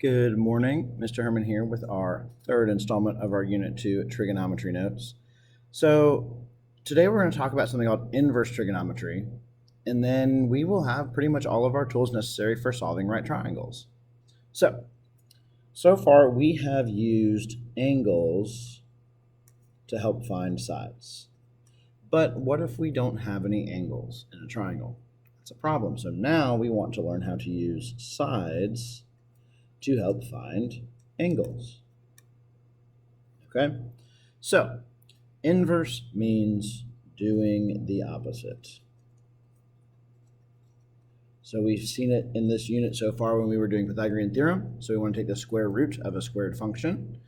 Good morning, Mr. Herman here with our third installment of our Unit 2 Trigonometry Notes. So today we're going to talk about something called inverse trigonometry, and then we will have pretty much all of our tools necessary for solving right triangles. So far we have used angles to help find sides. But what if we don't have any angles in a triangle? That's a problem. So now we want to learn how to use sides to help find angles. Okay, so inverse means doing the opposite. So we've seen it in this unit so far when we were doing Pythagorean theorem. So we want to take the square root of a squared function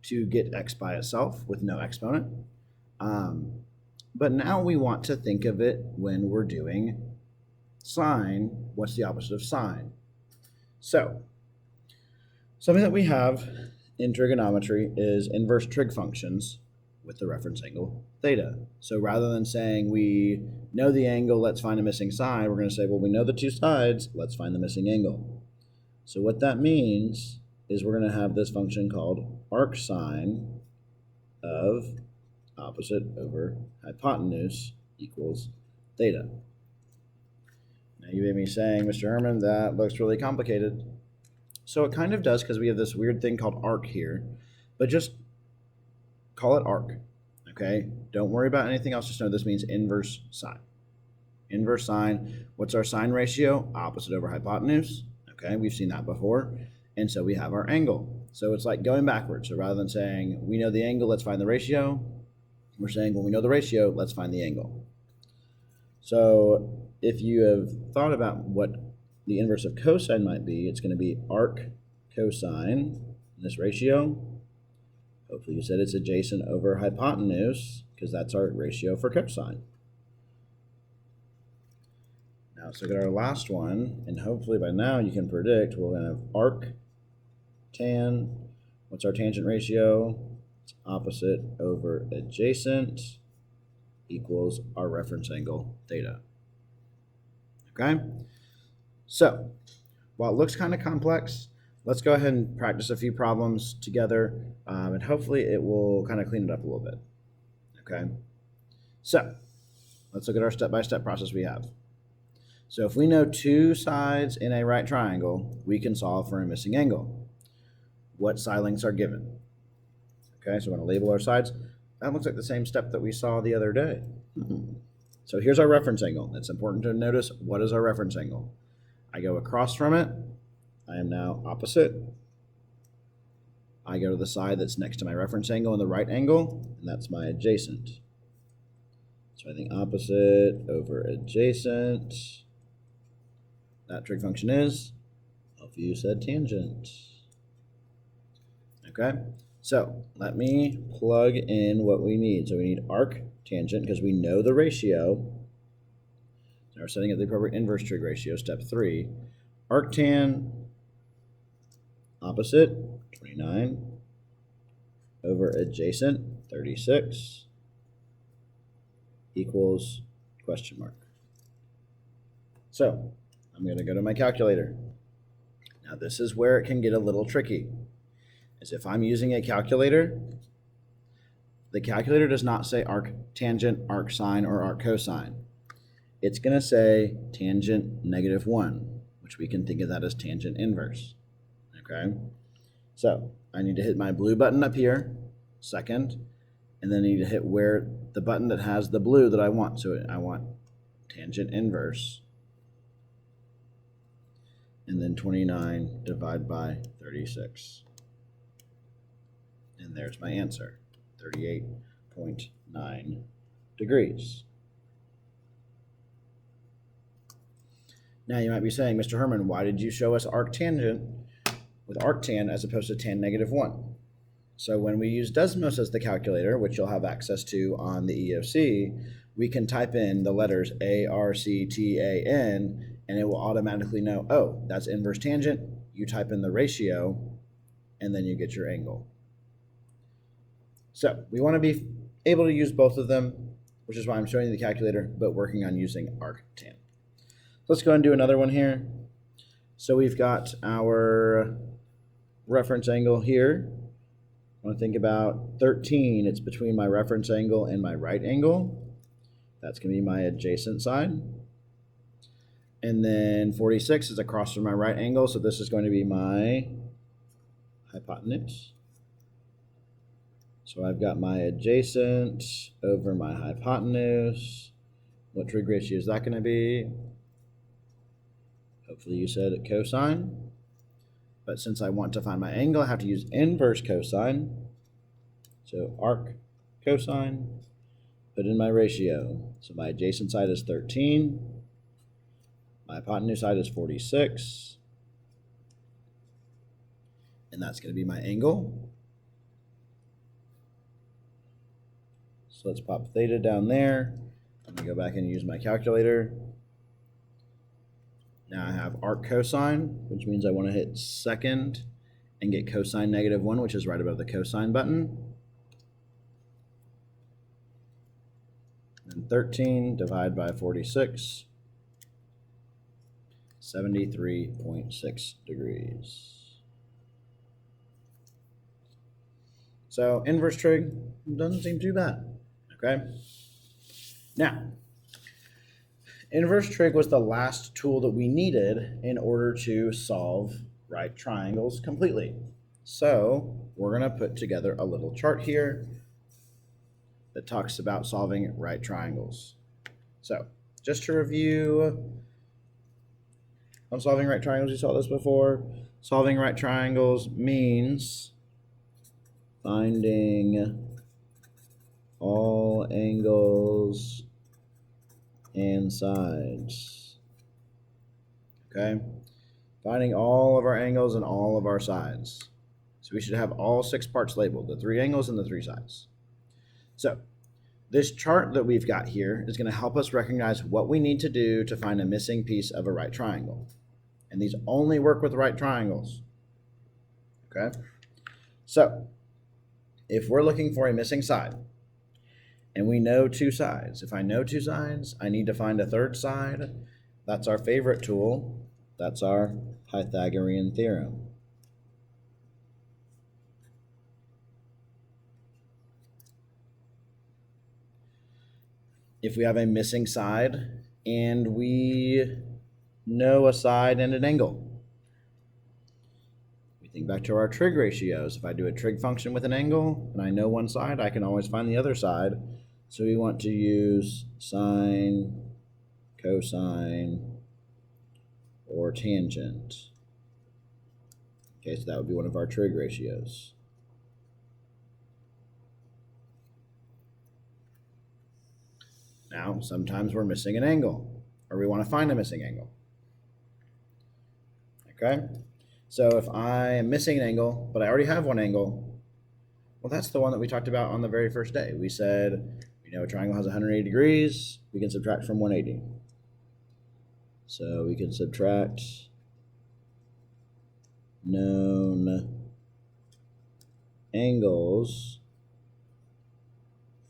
to get x by itself with no exponent. But now we want to think of it when we're doing sine. What's the opposite of sine? So something that we have in trigonometry is inverse trig functions with the reference angle theta. So rather than saying we know the angle, let's find a missing side, we're going to say, well, we know the two sides, let's find the missing angle. So what that means is we're going to have this function called arcsine of opposite over hypotenuse equals theta. Now you may be saying, Mr. Herman, that looks really complicated. So it kind of does because we have this weird thing called arc here, but just call it arc, okay? Don't worry about anything else, just know this means inverse sine. Inverse sine, what's our sine ratio? Opposite over hypotenuse, okay? We've seen that before, and so we have our angle. So it's like going backwards. So rather than saying, we know the angle, let's find the ratio, we're saying, well, we know the ratio, let's find the angle. So if you have thought about what the inverse of cosine might be, it's going to be arc cosine, this ratio. Hopefully you said it's adjacent over hypotenuse, because that's our ratio for cosine. Now let's look at our last one, and hopefully by now you can predict we're going to have arc tan. What's our tangent ratio? It's opposite over adjacent equals our reference angle theta. Okay? So, while it looks kind of complex, let's go ahead and practice a few problems together, and hopefully it will kind of clean it up a little bit. Okay? So, let's look at our step-by-step process we have. So if we know two sides in a right triangle, we can solve for a missing angle. What side lengths are given? Okay, so we're going to label our sides. That looks like the same step that we saw the other day. So here's our reference angle. It's important to notice what is our reference angle. I go across from it. I am now opposite. I go to the side that's next to my reference angle in the right angle, and that's my adjacent. So I think opposite over adjacent. That trig function is, hopefully you said tangent. Okay, so let me plug in what we need. So we need arc tangent because we know the ratio. So we're setting up the appropriate inverse trig ratio, step 3. Arctan opposite, 29, over adjacent, 36, equals question mark. So I'm going to go to my calculator. Now this is where it can get a little tricky. Is if I'm using a calculator, the calculator does not say arc tangent, arc sine, or arc cosine. It's going to say tangent -1, which we can think of that as tangent inverse. Okay, so I need to hit my blue button up here, second, and then I need to hit where the button that has the blue that I want. So I want tangent inverse, and then 29 divided by 36. And there's my answer, 38.9 degrees. Now you might be saying, Mr. Herman, why did you show us arctangent with arctan as opposed to tan -1? So when we use Desmos as the calculator, which you'll have access to on the EOC, we can type in the letters ARCTAN, and it will automatically know, oh, that's inverse tangent. You type in the ratio, and then you get your angle. So we want to be able to use both of them, which is why I'm showing you the calculator, but working on using arctan. Let's go and do another one here. So we've got our reference angle here. I want to think about 13. It's between my reference angle and my right angle. That's going to be my adjacent side. And then 46 is across from my right angle, so this is going to be my hypotenuse. So I've got my adjacent over my hypotenuse. What trig ratio is that going to be? Hopefully you said cosine. But since I want to find my angle, I have to use inverse cosine. So arc cosine, put in my ratio. So my adjacent side is 13. My hypotenuse side is 46. And that's going to be my angle. So let's pop theta down there. I'm going to go back and use my calculator. Now I have arc cosine, which means I want to hit second and get cosine -1, which is right above the cosine button. And 13 divided by 46, 73.6 degrees. So inverse trig doesn't seem too bad, okay? Now, inverse trig was the last tool that we needed in order to solve right triangles completely. So we're going to put together a little chart here that talks about solving right triangles. So just to review on solving right triangles, you saw this before. Solving right triangles means finding all angles and sides. Okay, finding all of our angles and all of our sides. So we should have all 6 parts labeled, the 3 angles and the 3 sides. So this chart that we've got here is going to help us recognize what we need to do to find a missing piece of a right triangle. And these only work with right triangles. Okay, so if we're looking for a missing side, and we know 2 sides. If I know 2 sides, I need to find a 3rd side. That's our favorite tool. That's our Pythagorean theorem. If we have a missing side and we know a side and an angle, we think back to our trig ratios. If I do a trig function with an angle and I know one side, I can always find the other side. So we want to use sine, cosine, or tangent. Okay, so that would be one of our trig ratios. Now, sometimes we're missing an angle, or we want to find a missing angle. Okay, so if I am missing an angle, but I already have one angle, well, that's the one that we talked about on the very first day. We said, you know, a triangle has 180 degrees, we can subtract from 180. So we can subtract known angles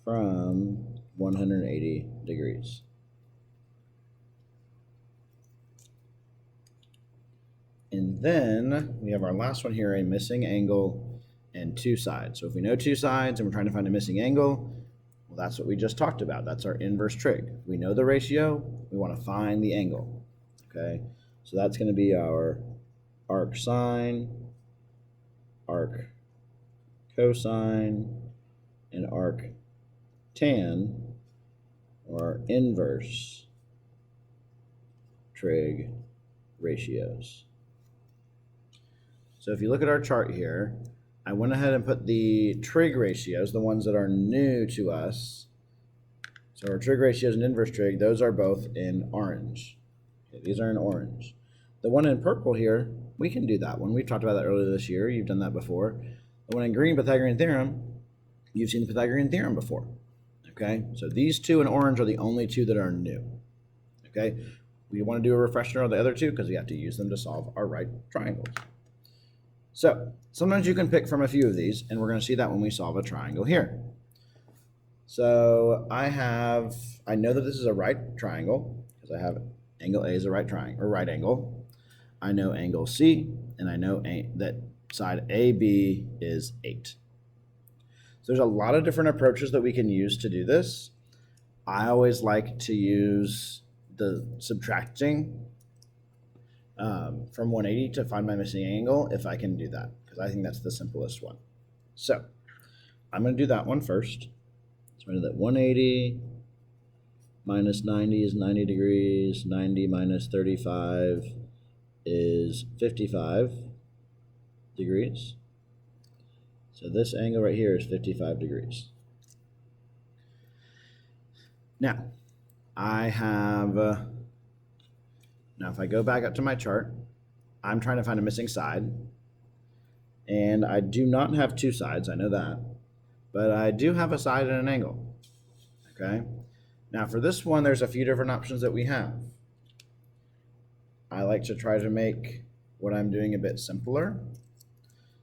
from 180 degrees. And then we have our last one here, a missing angle and 2 sides. So if we know 2 sides and we're trying to find a missing angle, well, that's what we just talked about. That's our inverse trig. We know the ratio, we want to find the angle. Okay, so that's going to be our arc sine, arc cosine, and arc tan, or inverse trig ratios. So if you look at our chart here, I went ahead and put the trig ratios, the ones that are new to us. So our trig ratios and inverse trig, those are both in orange. Okay, these are in orange. The one in purple here, we can do that one. We've talked about that earlier this year. You've done that before. The one in green, Pythagorean theorem, you've seen the Pythagorean theorem before. Okay, so these 2 in orange are the only 2 that are new. Okay, we want to do a refresher on the other 2 because we have to use them to solve our right triangles. So sometimes you can pick from a few of these, and we're going to see that when we solve a triangle here. So I know that this is a right triangle because I have angle A is a right triangle or right angle. I know angle C, and I know that side AB is 8. So there's a lot of different approaches that we can use to do this. I always like to use the subtracting from 180 to find my missing angle if I can do that, because I think that's the simplest one. So I'm going to do that one first. So I'm going to do that 180 minus 90 is 90 degrees. 90 minus 35 is 55 degrees. So this angle right here is 55 degrees. Now, I have, now if I go back up to my chart, I'm trying to find a missing side. And I do not have two sides, I know that. But I do have a side and an angle, okay? Now for this one, there's a few different options that we have. I like to try to make what I'm doing a bit simpler.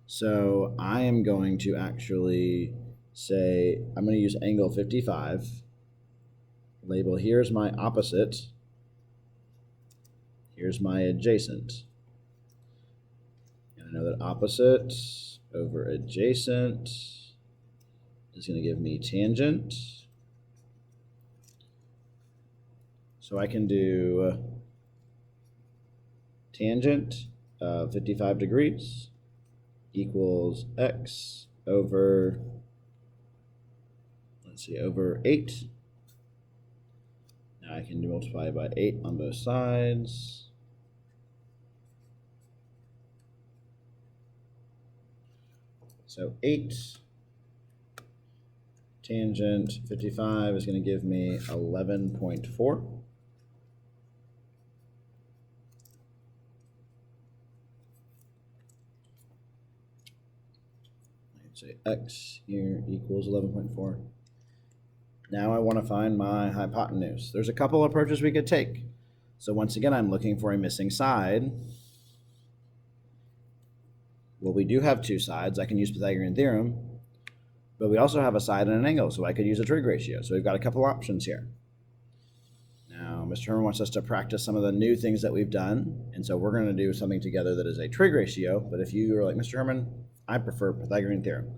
So I am going to actually say, I'm going to use angle 55. Label, here's my opposite. Here's my adjacent. And I know that opposite over adjacent is going to give me tangent. So I can do tangent of 55 degrees equals x over, let's see, over 8. Now I can multiply by 8 on both sides. So 8 tangent 55 is going to give me 11.4. Say x here equals 11.4. Now I want to find my hypotenuse. There's a couple approaches we could take. So once again, I'm looking for a missing side. Well, we do have two sides. I can use Pythagorean theorem, but we also have a side and an angle, so I could use a trig ratio. So we've got a couple options here. Now, Mr. Herman wants us to practice some of the new things that we've done, and so we're going to do something together that is a trig ratio, but if you are like, Mr. Herman, I prefer Pythagorean theorem,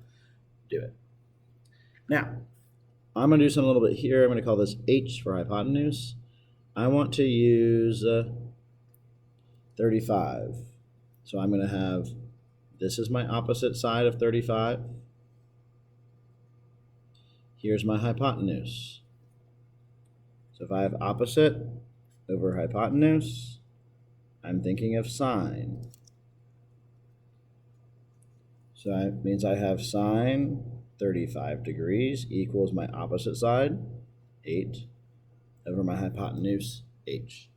do it. Now, I'm going to do something a little bit here. I'm going to call this h for hypotenuse. I want to use 35. So I'm going to have, this is my opposite side of 35. Here's my hypotenuse. So if I have opposite over hypotenuse, I'm thinking of sine. So that means I have sine 35 degrees equals my opposite side, 8, over my hypotenuse, h.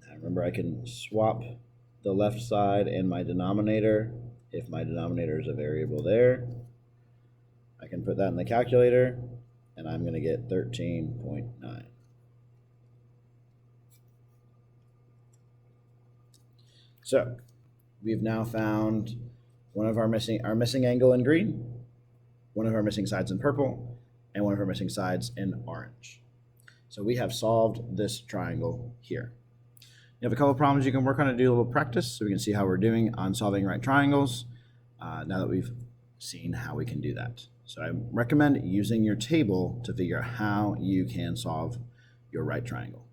Now remember, I can swap the left side and my denominator. If my denominator is a variable there, I can put that in the calculator, and I'm going to get 13.9. So we've now found one of our missing angle in green, one of our missing sides in purple, and one of our missing sides in orange. So we have solved this triangle here. You have a couple of problems you can work on to do a little practice so we can see how we're doing on solving right triangles now that we've seen how we can do that. So I recommend using your table to figure out how you can solve your right triangle.